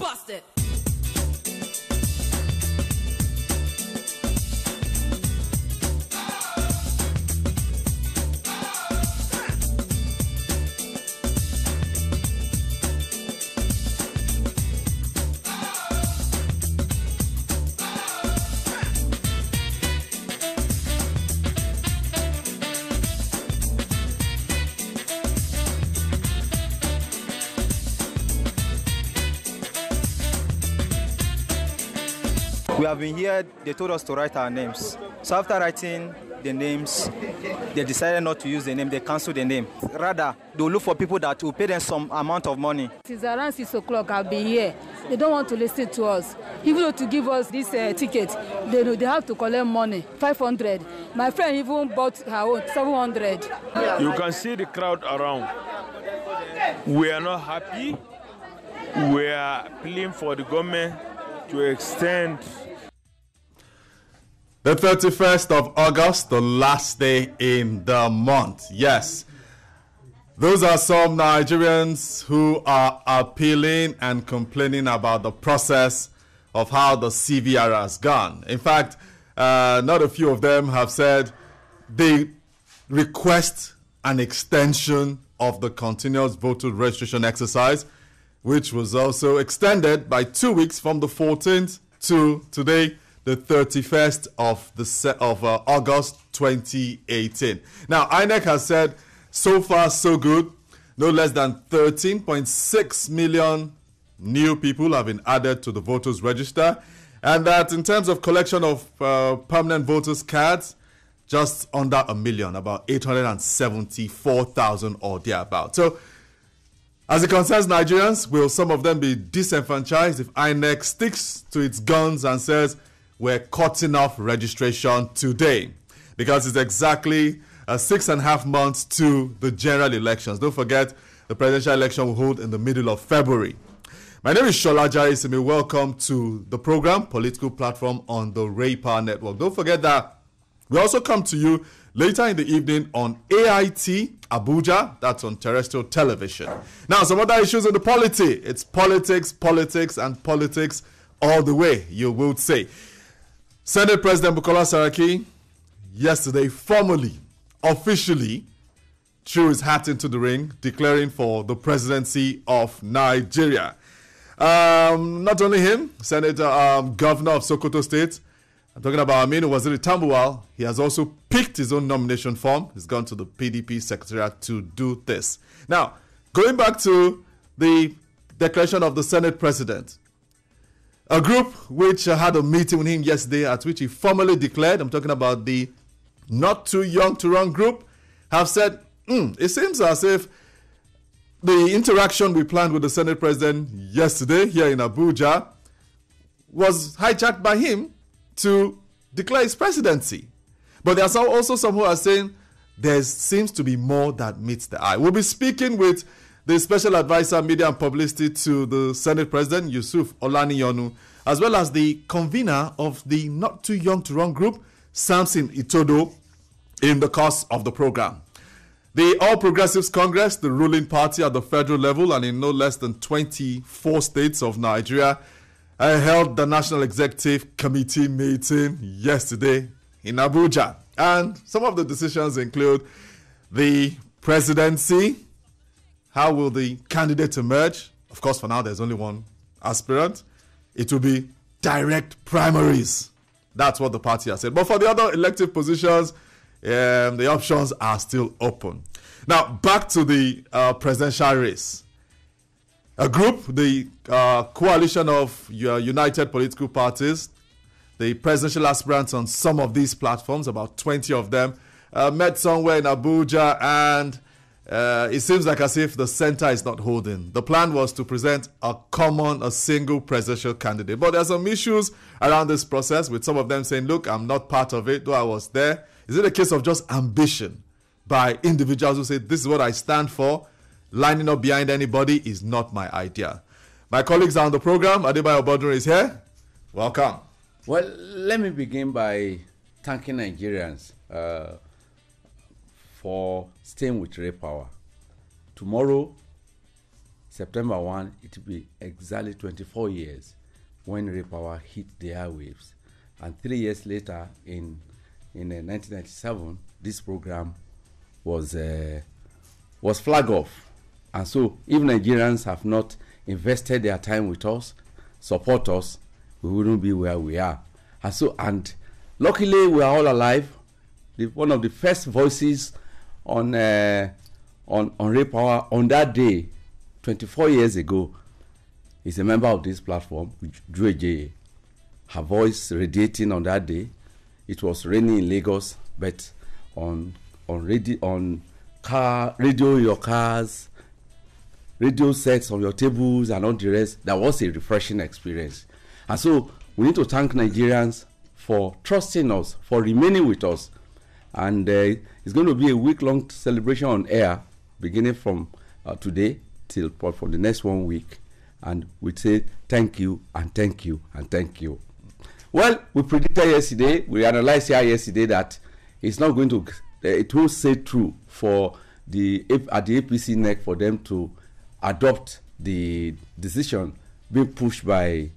Bust it. We have been here, they told us to write our names. So after writing the names, they decided not to use the name, they cancelled the name. Rather, they'll look for people that will pay them some amount of money. Since around 6 o'clock, I'll be here. They don't want to listen to us. Even though to give us this ticket, they know they have to collect money, 500. My friend even bought her own, 700. You can see the crowd around. We are not happy. We are pleading for the government to extend. The 31st of August, the last day in the month. Yes, those are some Nigerians who are appealing and complaining about the process of how the CVR has gone. In fact, not a few of them have said they request an extension of the continuous voter registration exercise, which was also extended by 2 weeks from the 14th to today, the 31st of August 2018. Now, INEC has said so far so good. No less than 13.6 million new people have been added to the voters register, and that in terms of collection of permanent voters cards, just under a million, about 874,000 or thereabout. So, as it concerns Nigerians, will some of them be disenfranchised if INEC sticks to its guns and says we're cutting off registration today? Because it's exactly 6.5 months to the general elections. Don't forget, the presidential election will hold in the middle of February. My name is Shola Jaisimi. Welcome to the program, Political Platform on the Ray Power Network. Don't forget that we also come to you later in the evening on AIT Abuja, that's on terrestrial television. Now, some other issues in the polity. It's politics, politics, and politics all the way, you would say. Senate President Bukola Saraki yesterday formally, officially, threw his hat into the ring, declaring for the presidency of Nigeria. Not only him, Governor of Sokoto State, I'm talking about Aminu Waziri Tambuwal. He has also picked his own nomination form. He's gone to the PDP Secretariat to do this. Now, going back to the declaration of the Senate President, a group which had a meeting with him yesterday at which he formally declared, I'm talking about the Not Too Young to Run group, have said, it seems as if the interaction we planned with the Senate President yesterday here in Abuja was hijacked by him to declare his presidency. But there are also some who are saying there seems to be more that meets the eye. We'll be speaking with the Special Advisor, Media and Publicity to the Senate President, Yusuf Olaniyonu, as well as the convener of the Not Too Young to Run group, Samson Itodo, in the course of the program. The All Progressives Congress, the ruling party at the federal level and in no less than 24 states of Nigeria, held the National Executive Committee meeting yesterday in Abuja. And some of the decisions include the presidency. How will the candidate emerge? Of course, for now, there's only one aspirant. It will be direct primaries. That's what the party has said. But for the other elective positions, the options are still open. Now, back to the presidential race. A group, the coalition of united political parties, the presidential aspirants on some of these platforms, about 20 of them, met somewhere in Abuja, and it seems like as if the center is not holding. The plan was to present a single presidential candidate. But there are some issues around this process, with some of them saying, look, I'm not part of it, though I was there. Is it a case of just ambition by individuals who say, this is what I stand for? Lining up behind anybody is not my idea. My colleagues are on the program. Adebayo Bodun is here. Welcome. Well, let me begin by thanking Nigerians for staying with Ray Power. Tomorrow, September 1, it will be exactly 24 years when Ray Power hit the airwaves. And 3 years later, in 1997, this program was flagged off. And so, if Nigerians have not invested their time with us, support us, we wouldn't be where we are. And so, and luckily, we are all alive. One of the first voices on Ray Power on that day, 24 years ago, is a member of this platform, Drew Ejeye. Her voice radiating on that day. It was raining in Lagos, but on radio in your cars, radio sets on your tables and all the rest, that was a refreshing experience. And so we need to thank Nigerians for trusting us, for remaining with us. And it's going to be a week-long celebration on air, beginning from today till for the next 1 week. And we say thank you and thank you and thank you. Well, we predicted yesterday, we analyzed here yesterday that it's not going to, it will stay true for at the APC neck for them to adopt the decision being pushed by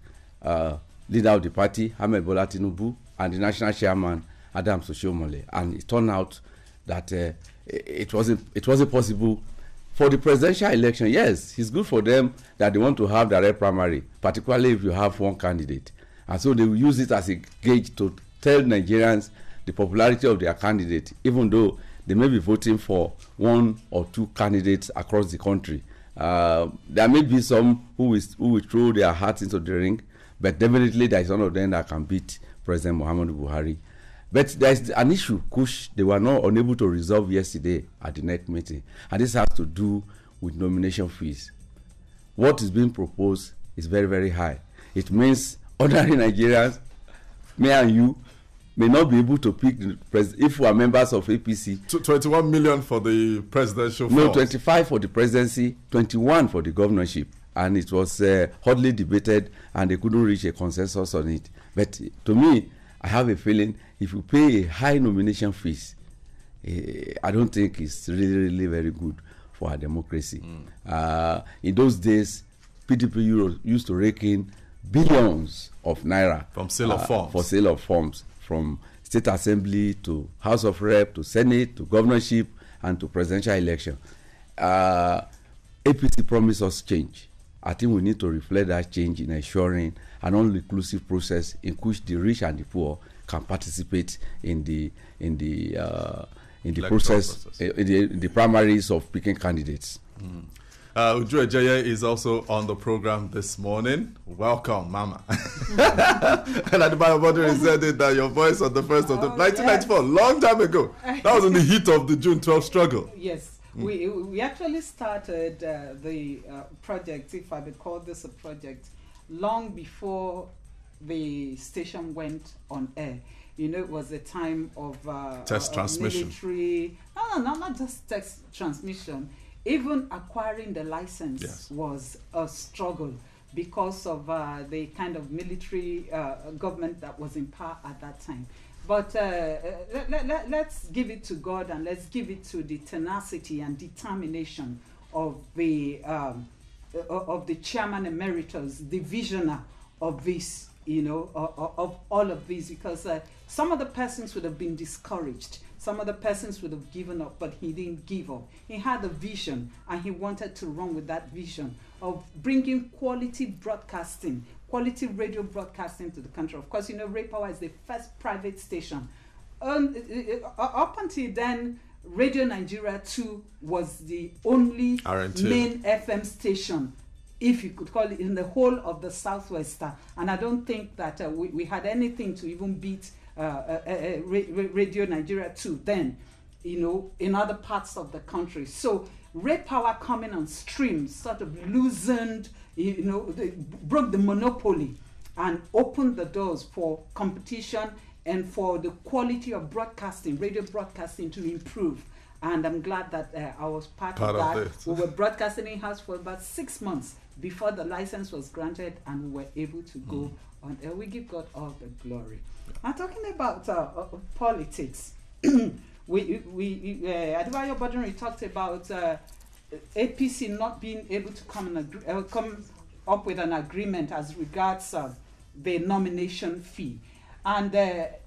leader of the party, Ahmed Bola Tinubu, and the national chairman, Adams Oshiomhole. And it turned out that it wasn't possible for the presidential election. Yes, it's good for them that they want to have direct primary, particularly if you have one candidate. And so they will use it as a gauge to tell Nigerians the popularity of their candidate, even though they may be voting for one or two candidates across the country. There may be some who will throw their hearts into the ring, but definitely there is one of them that can beat President Muhammadu Buhari. But there is an issue which they were not unable to resolve yesterday at the NEC meeting, and this has to do with nomination fees. What is being proposed is very, very high. It means ordinary Nigerians, me and you, may not be able to pick the president if we are members of APC. 21 million for the presidential force. No, 25 for the presidency, 21 for the governorship. And it was hotly debated, and they couldn't reach a consensus on it. But to me, I have a feeling if you pay a high nomination fees, I don't think it's really, really very good for our democracy. In those days, PDP used to rake in billions of naira from sale of forms. For sale of forms, from state assembly to House of Rep to Senate to governorship and to presidential election. APC promised us change. I think we need to reflect that change in ensuring an all-inclusive process in which the rich and the poor can participate in the process, in the primaries of picking candidates. Drew Ejeye is also on the program this morning. Welcome, Mama. And Adebayo Bodiri said it that your voice on the 1st of 1994, long time ago. That was in the heat of the June 12 struggle. Yes. We actually started the project, if I may call this a project, long before the station went on air. You know, it was a time of test transmission. Military. No, not just test transmission. Even acquiring the license was a struggle because of the kind of military government that was in power at that time. But let's give it to God, and let's give it to the tenacity and determination of the chairman emeritus, the visionary of this, of all of this, because some of the persons would have been discouraged. Some of the persons would have given up, but he didn't give up. He had a vision, and he wanted to run with that vision of bringing quality broadcasting, quality radio broadcasting to the country. Of course, Ray Power is the first private station. Up until then, Radio Nigeria 2 was the only main FM station, if you could call it, in the whole of the Southwest. And I don't think that we had anything to even beat Radio Nigeria 2 then, in other parts of the country. So Ray Power coming on stream sort of loosened, broke the monopoly and opened the doors for competition and for the quality of broadcasting, radio broadcasting, to improve. And I'm glad that I was part of that. We were broadcasting in-house for about 6 months before the license was granted, and we were able to go on air. We give God all the glory. I'm talking about politics. Adebayo Bodiri talked about APC not being able to come up with an agreement as regards the nomination fee. And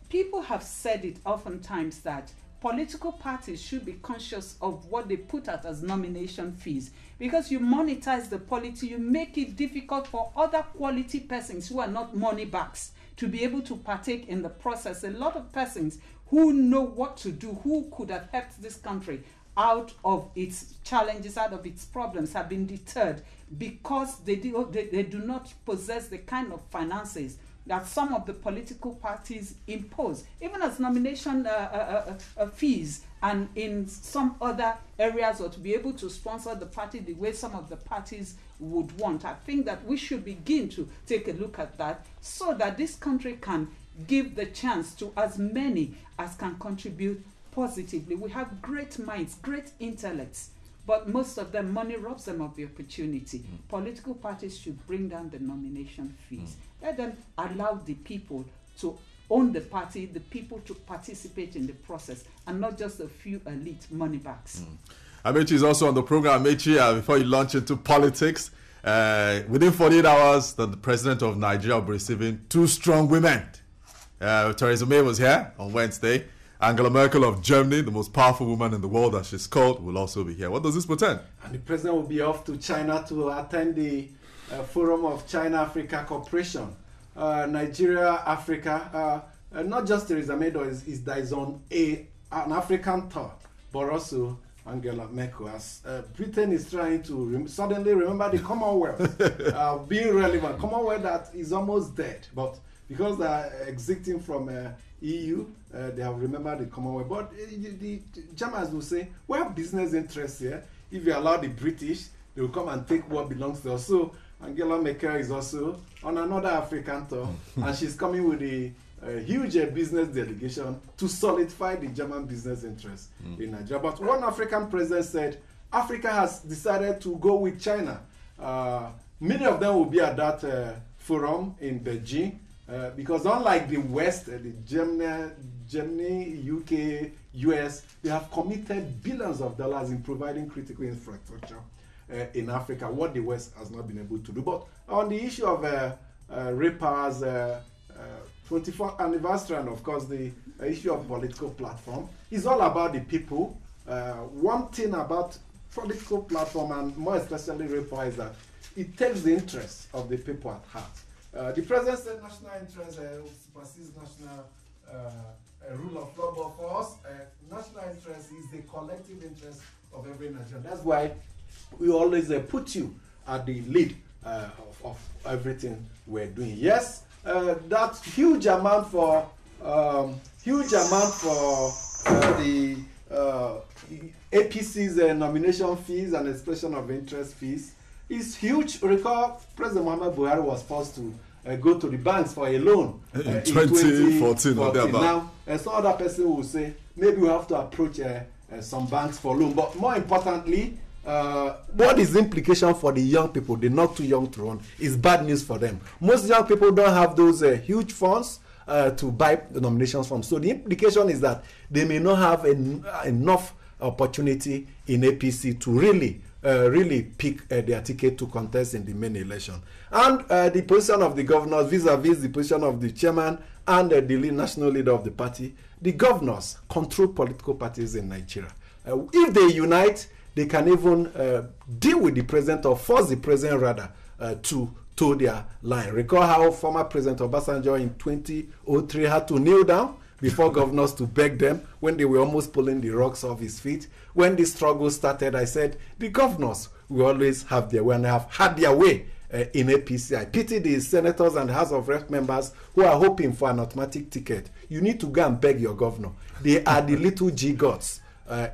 people have said it oftentimes that political parties should be conscious of what they put out as nomination fees, because you monetize the polity, you make it difficult for other quality persons who are not money bags to be able to partake in the process. A lot of persons who know what to do, who could have helped this country out of its challenges, out of its problems, have been deterred because they do not possess the kind of finances that some of the political parties impose, even as nomination fees, and in some other areas, or to be able to sponsor the party the way some of the parties would want. I think that we should begin to take a look at that so that this country can give the chance to as many as can contribute positively. We have great minds, great intellects, but most of them, money robs them of the opportunity. Political parties should bring down the nomination fees. Let them allow the people to own the party, the people to participate in the process, and not just a few elite money bags. Amechi is also on the program. Amechi, before you launch into politics, within 48 hours, the president of Nigeria will be receiving 2 strong women. Theresa May was here on Wednesday. Angela Merkel of Germany, the most powerful woman in the world, as she's called, will also be here. What does this portend? And the president will be off to China to attend the Forum of China-Africa Cooperation. Nigeria, Africa, not just Theresa May, there is on an African tour, but also Angela Merkel. As Britain is trying to suddenly remember the Commonwealth, being relevant. Commonwealth that is almost dead, but because they are exiting from EU, they have remembered the Commonwealth. But the Germans will say, we have business interests here. If you allow the British, they will come and take what belongs to us. So Angela Merkel is also on another African tour, and she's coming with a huge business delegation to solidify the German business interests in Nigeria. But one African president said, Africa has decided to go with China. Many of them will be at that forum in Beijing, because unlike the West, the Germany, UK, US, they have committed billions of dollars in providing critical infrastructure in Africa, what the West has not been able to do. But on the issue of Repair's 24th anniversary, and of course the issue of political platform, is all about the people. One thing about political platform, and more especially Repair, is that it takes the interests of the people at heart. The president said national interest supersedes national rule of law, but for us, national interest is the collective interest of every Nigerian. That's why we always put you at the lead of everything we're doing. Yes, that huge amount for the APC's nomination fees and expression of interest fees is huge. Recall, President Muhammad Buhari was forced to go to the banks for a loan in 2014. Now, some other person will say maybe we have to approach some banks for loan. But more importantly, what is the implication for the young people, the not too young to run, is bad news for them. Most young people don't have those huge funds to buy the nominations from. So the implication is that they may not have enough opportunity in APC to really pick their ticket to contest in the main election. And the position of the governors vis-a-vis the position of the chairman and the national leader of the party, the governors control political parties in Nigeria. If they unite, they can even deal with the president, or force the president rather to toe their line. Recall how former President Obasanjo in 2003 had to kneel down before governors to beg them when they were almost pulling the rocks off his feet. When this struggle started, I said the governors will always have their way, and have had their way in APC. I pity the senators and House of Rep members who are hoping for an automatic ticket. You need to go and beg your governor. They are the little G gods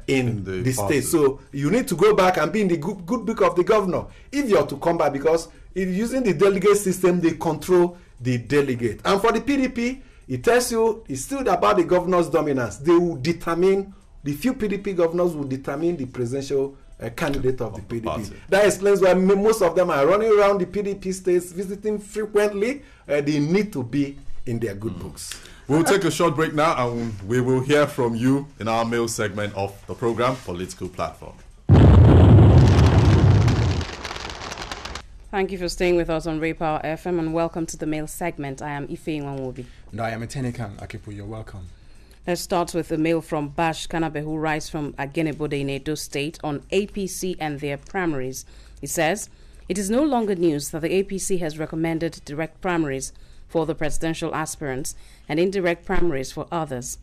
in the state. So you need to go back and be in the good book of the governor if you're to come back, because if using the delegate system, they control the delegate. And for the PDP, it tells you it's still about the governor's dominance. They will determine, the few PDP governors will determine the presidential candidate of the PDP. Party. That explains why most of them are running around the PDP states, visiting frequently. They need to be in their good books. We'll take a short break now, and we will hear from you in our mail segment of the program, Political Platform. Thank you for staying with us on Ray Power FM and welcome to the mail segment. I am Ife Nwanwobi. And I am Etenikan Akipu. You're welcome. Let's start with a mail from Bash Kanabe, who writes from Agenebode in Edo State on APC and their primaries. He says, it is no longer news that the APC has recommended direct primaries for the presidential aspirants and indirect primaries for others.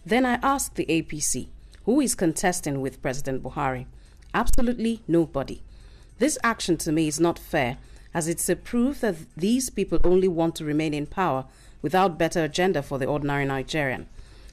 Then I ask the APC, who is contesting with President Buhari? Absolutely nobody. This action to me is not fair, as it's a proof that these people only want to remain in power without better agenda for the ordinary Nigerian.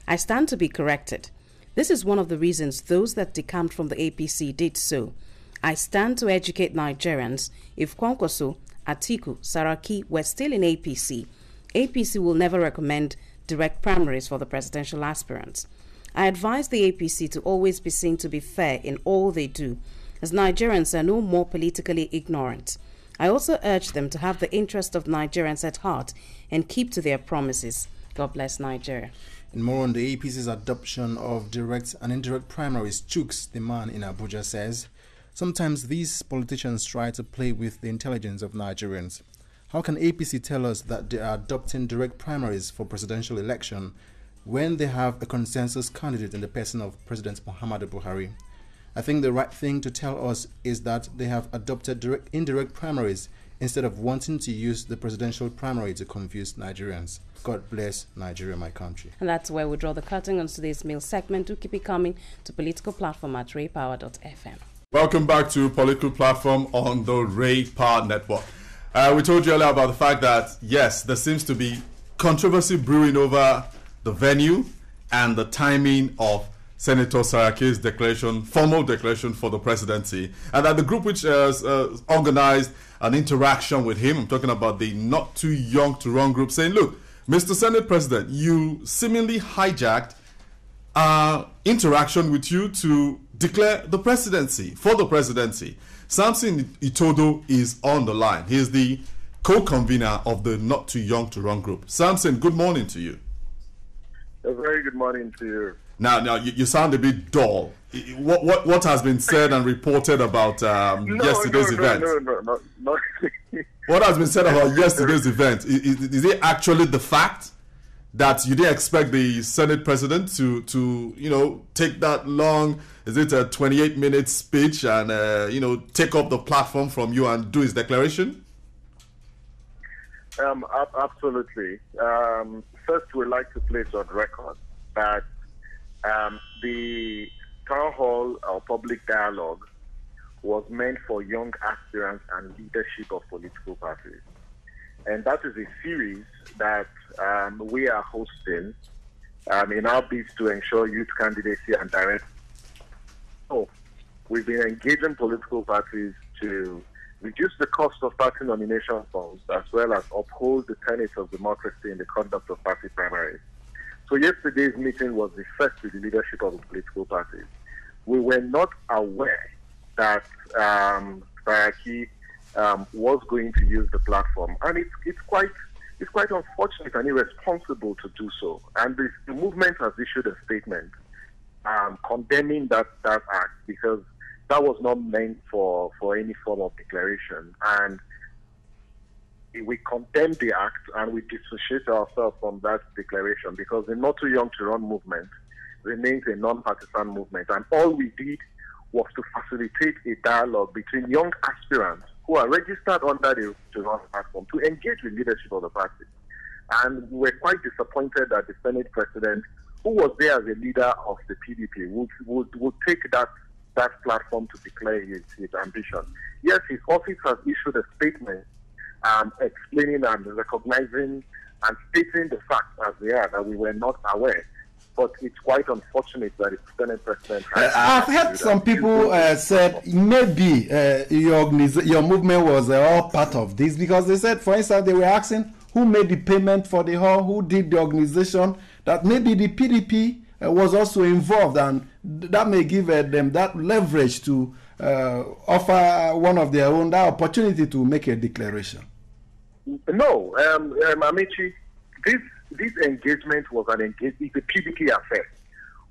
I stand to be corrected. This is one of the reasons those that decamped from the APC did so. I stand to educate Nigerians. If Kwankwaso, Atiku, Saraki were still in APC, APC will never recommend direct primaries for the presidential aspirants. I advise the APC to always be seen to be fair in all they do, as Nigerians are no more politically ignorant. I also urge them to have the interest of Nigerians at heart and keep to their promises. God bless Nigeria. And more on the APC's adoption of direct and indirect primaries, Chooks, the man in Abuja, says, sometimes these politicians try to play with the intelligence of Nigerians. How can APC tell us that they are adopting direct primaries for presidential election when they have a consensus candidate in the person of President Muhammadu Buhari? I think the right thing to tell us is that they have adopted indirect primaries instead of wanting to use the presidential primary to confuse Nigerians. God bless Nigeria, my country. And that's where we draw the curtain on today's mail segment. Do keep it coming to Political Platform at raypower.fm. Welcome back to Political Platform on the Ray Power Network. We told you earlier about the fact that, yes, there seems to be controversy brewing over the venue and the timing of Senator Saraki's declaration, formal declaration for the presidency, and that the group which organized an interaction with him, I'm talking about the Not Too Young to Run group, saying, look, Mr. Senate President, you seemingly hijacked our interaction with you to declare the presidency, for the presidency. Samson Itodo is on the line. He is the co-convener of the Not Too Young to Run group. Samson, good morning to you. A very good morning to you. Now, you sound a bit dull. What has been said and reported about yesterday's event? No. What has been said about yesterday's event? Is it actually the fact that you didn't expect the Senate President to take that long? Is it a 28-minute speech and take up the platform from you and do his declaration? Absolutely. First, we'd like to place on record that the town hall or public dialogue was meant for young aspirants and leadership of political parties. And that is a series that we are hosting in our bids to ensure youth candidacy and direct. So we've been engaging political parties to reduce the cost of party nomination forms as well as uphold the tenets of democracy in the conduct of party primaries. So yesterday's meeting was the first with the leadership of the political parties. We were not aware that Saraki was going to use the platform, and it's quite unfortunate and irresponsible to do so. And the movement has issued a statement condemning that act, because that was not meant for any form of declaration. And we condemn the act and we dissociate ourselves from that declaration, because the Not Too Young to Run movement remains a non-partisan movement. And all we did was to facilitate a dialogue between young aspirants who are registered under the To Run platform to engage with leadership of the party. And we were quite disappointed that the Senate President, who was there as a leader of the PDP, would take that platform to declare his ambition. Yes, his office has issued a statement explaining and recognizing and stating the facts as they are, that we were not aware. But it's quite unfortunate that the Senate President has... I've heard some people said maybe your movement was all part of this, because they said, for instance, they were asking who made the payment for the hall, who did the organization, that maybe the PDP was also involved, and that may give them that leverage to offer one of their own that opportunity to make a declaration. No, Amici, this engagement was it's a PDP affair.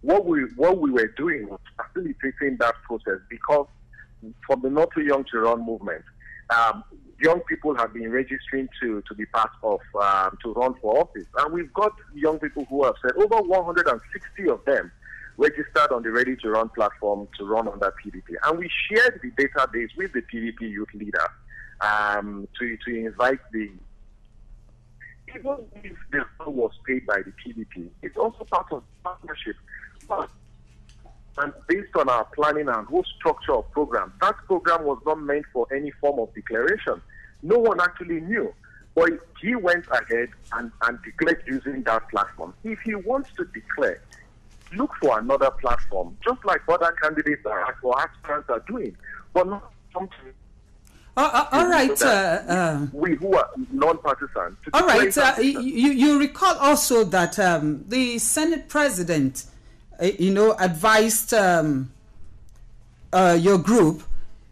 What we were doing was facilitating that process, because from the Not Too Young to Run movement, young people have been registering to be part of, to run for office. And we've got young people who have said over 160 of them registered on the Ready to Run platform to run under PDP. And we shared the database with the PDP youth leader to invite the... Even if the bill was paid by the PDP, it's also part of the partnership. And based on our planning and whole structure of program, that program was not meant for any form of declaration. No one actually knew. But he went ahead and declared using that platform. If he wants to declare, look for another platform, just like other candidates or aspirants are doing. But not something... all right. We who are non-partisan. All right. You recall also that the Senate President, advised your group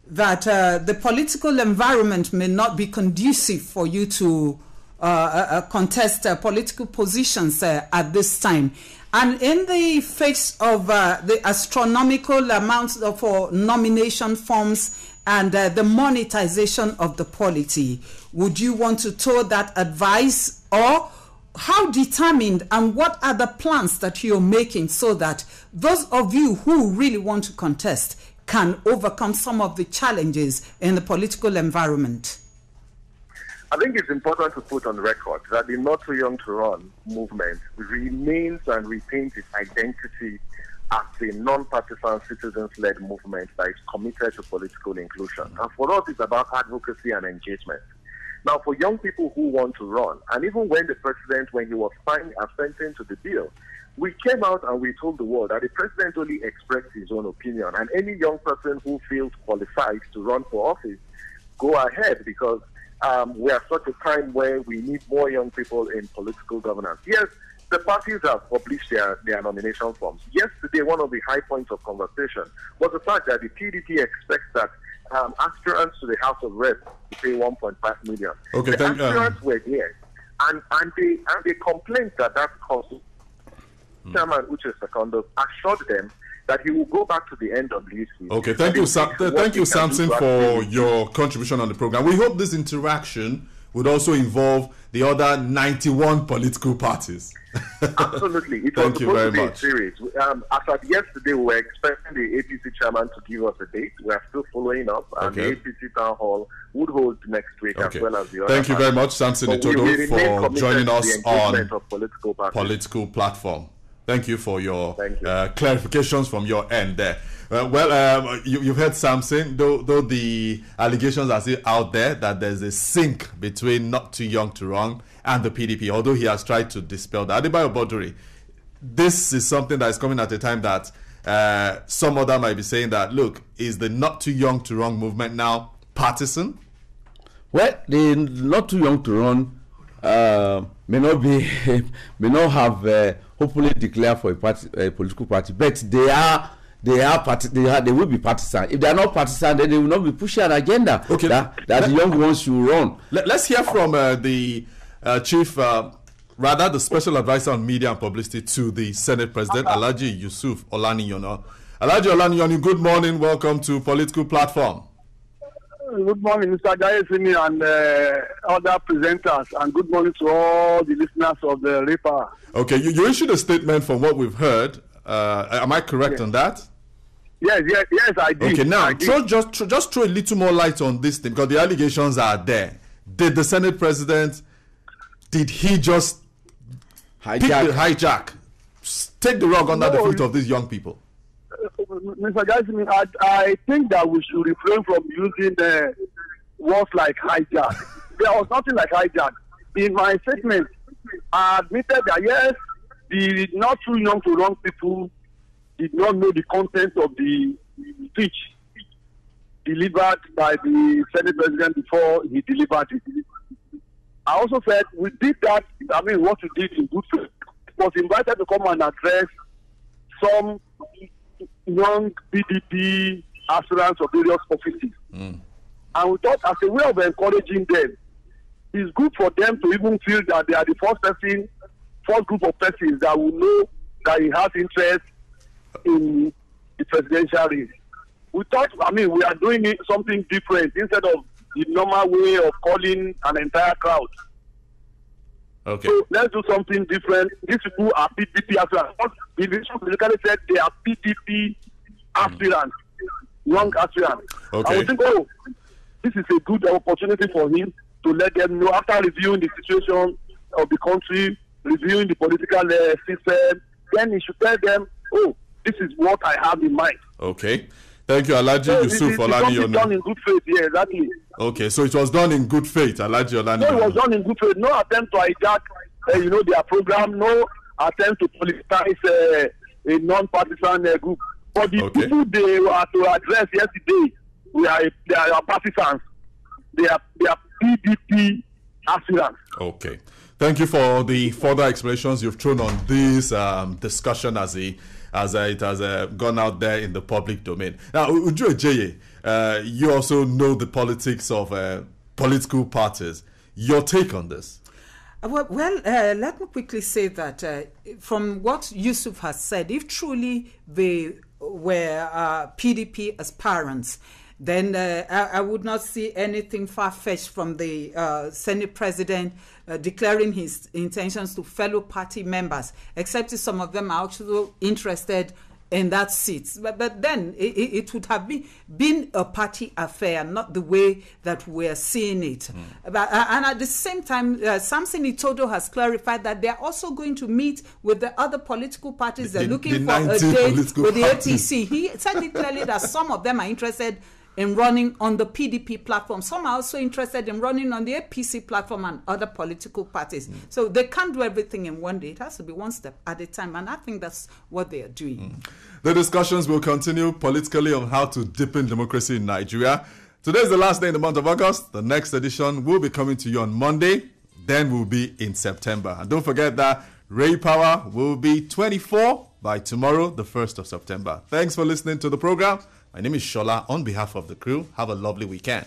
that the political environment may not be conducive for you to contest political positions at this time. And in the face of the astronomical amounts for nomination forms and the monetization of the polity, would you want to toe that advice, or how determined and what are the plans that you're making so that those of you who really want to contest can overcome some of the challenges in the political environment? I think it's important to put on record that the Not Too Young to Run movement remains and retains its identity as a non-partisan citizens-led movement that is committed to political inclusion. And for us, it's about advocacy and engagement. Now, for young people who want to run, and even when the president, when he was assenting to the bill, we came out and we told the world that the president only expressed his own opinion, and any young person who feels qualified to run for office, go ahead, because we are such a time where we need more young people in political governance. Yes, the parties have published their nomination forms. Yesterday, one of the high points of conversation was the fact that the PDP expects that aspirants to the House of Reps to pay 1.5 million. Okay, the aspirants were here, and they complained that cost. Chairman Uche Secondo assured them that he will go back to the NWC. Okay, thank you, Samson, for your contribution on the program. We hope this interaction would also involve the other 91 political parties. Absolutely. It Thank you very much. Serious. As of yesterday, we were expecting the APC chairman to give us a date. We are still following up, and the APC town hall would hold next week as well as the other. Thank you very much, Samson Itodo, for joining us on Political Platform. Thank you for your clarifications from your end there. You've heard Samson, though the allegations are still out there that there's a sync between Not Too Young to Run and the PDP, although he has tried to dispel that. Adebayo Boduri, this is something that is coming at a time that some other might be saying that, look, is the Not Too Young to Run movement now partisan? Well, the Not Too Young to Run may not have hopefully declare for a political party, but they will be partisan. If they are not partisan, then they will not be pushing an agenda that the young ones should run. Let's hear from the chief, the special advisor on media and publicity to the Senate President, Alhaji Yusuf Olaniyan. Alhaji Olaniyan, good morning. Welcome to Political Platform. Good morning, Mr. Jayesimi and other presenters, and good morning to all the listeners of the RIPA. Okay, you issued a statement from what we've heard. Am I correct on that? Yes, I did. Okay, now just throw a little more light on this thing, because the allegations are there. Did the Senate President, did he just hijack, take the rug under the feet of these young people? Mr. Jayesimi, I think that we should refrain from using words like hijack. There was nothing like hijack. In my statement, I admitted that yes, the Not Too Young to Run people did not know the content of the speech delivered by the Senate President before he delivered it. I also said we did that, what we did in good faith, was invited to come and address some young PDP aspirants of various offices. And we thought, as a way of encouraging them, it's good for them to even feel that they are the first group of persons that will know that he has interest in the presidential race. We thought, we are doing something different. Instead of the normal way of calling an entire crowd. Okay. So let's do something different. These people are PDP aspirants. The election basically said they are PDP aspirants, young aspirants. Okay. I would think, this is a good opportunity for him to let them know after reviewing the situation of the country, reviewing the political system. Then he should tell them, this is what I have in mind. Okay. Thank you, Alhaji Yusuf Olani. It was done in good faith, yeah, exactly. Okay, so it was done in good faith, Alhaji Olani. No, it was done in good faith. No attempt to hijack, their program. No attempt to politicize a non-partisan group. But the people they were to address yesterday, they are partisans. They are PDP aspirants. Okay. Thank you for the further explanations you've thrown on this discussion as it has gone out there in the public domain. Now, Uju Ejeye, you also know the politics of political parties. Your take on this? Well, let me quickly say that from what Yusuf has said, if truly they were PDP aspirants, then I would not see anything far-fetched from the Senate President declaring his intentions to fellow party members, except if some of them are actually interested in that seat. But then it would have been a party affair, not the way that we're seeing it. But, and at the same time, Samson Itodo has clarified that they're also going to meet with the other political parties. They're looking for a date with the APC. He said it clearly that some of them are interested in running on the PDP platform. Some are also interested in running on the APC platform and other political parties. So they can't do everything in one day. It has to be one step at a time. And I think that's what they are doing. The discussions will continue politically on how to deepen democracy in Nigeria. Today is the last day in the month of August. The next edition will be coming to you on Monday. Then we'll be in September. And don't forget that Ray Power will be 24 by tomorrow, the 1st of September. Thanks for listening to the program. My name is Shola. On behalf of the crew, have a lovely weekend.